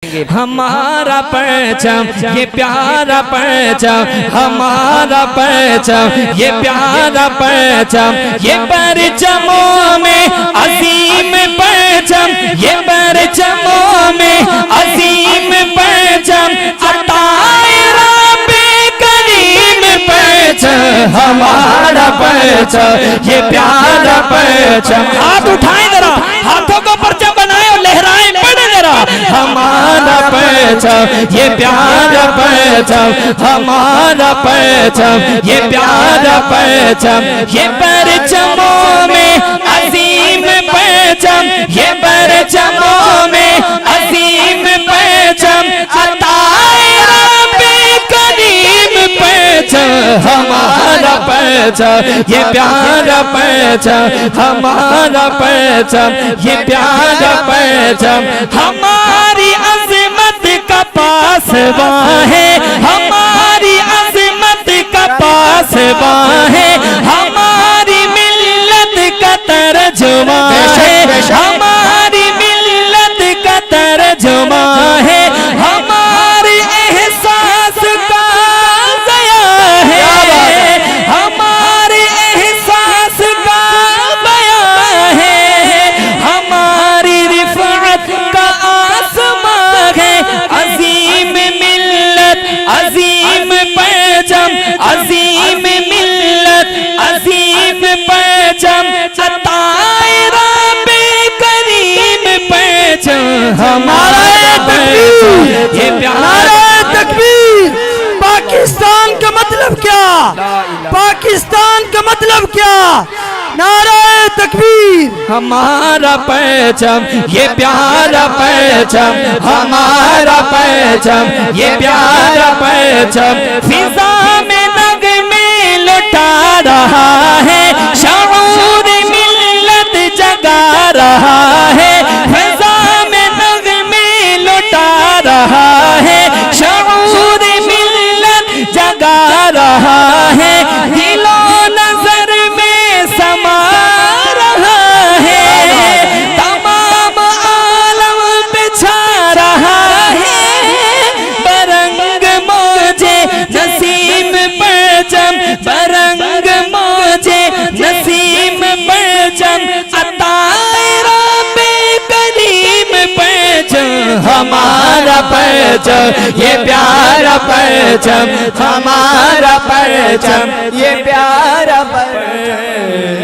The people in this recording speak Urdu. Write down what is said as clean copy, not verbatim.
ہمارا پرچم یہ پیارا پرچم، ہمارا پرچم یہ پیارا پرچم، یہ پرچموں میں عظیم پرچم، یہ پرچموں میں عظیم پرچم، عطائے رب کریم پرچم، ہمارا پرچم یہ پیارا پرچم۔ ہاتھ اٹھائیں ذرا، ہاتھوں کو پرچم بنائیں اور لہرائیں، پڑھیں ذرا۔ ہمارا پرچم یہ پیارا پرچم، ہمارا پرچم یہ پیارا پرچم، یہ پرچموں میں عظیم پرچم، یہ پرچموں میں عظیم پرچم، عطائے رب کریم پرچم، ہمارا پرچم یہ پیارا پرچم، ہمارا پرچم یہ پیارا پرچم، ہماری عظمت کا پاسباں ہے، ہماری عظمت کا پاسباں ہے، ہماری ملت کا ترجمہ ہے، ہماری ملت کا ترجمہ ہے، ہمارے احساس کا ضیاء ہے، ہمارے احساس کا بیان ہے، ہماری رفعت کا آسماں ہے، عظیم ملت عظیم پرچم، عظیم ملت عظیم پرچم، عطائے رب کریم پرچم، ہمارا پرچم یہ پیارا تکبیر۔ پاکستان کا مطلب کیا؟ پاکستان کا مطلب کیا؟ نعرہ تکبیر۔ ہمارا پرچم یہ پیارا پرچم، ہمارا پرچم یہ پیارا پرچم، فضا میں نغمے لٹا رہا ہے، شعور ملت جگا رہا ہے، فضا میں نغمے لٹا رہا ہے، شعور ملت جگا رہا ہے، دل و نظر میں سما رہا ہے، تمام عالم بچھا رہا ہے، برنگ موجے نسیم پرچم، برنگ موجے نسیم پرچم، عطائے رب کریم پرچم، ہمارا پرچم یہ پیارا پرچم، ہمارا پرچم یہ پیارا پرچم۔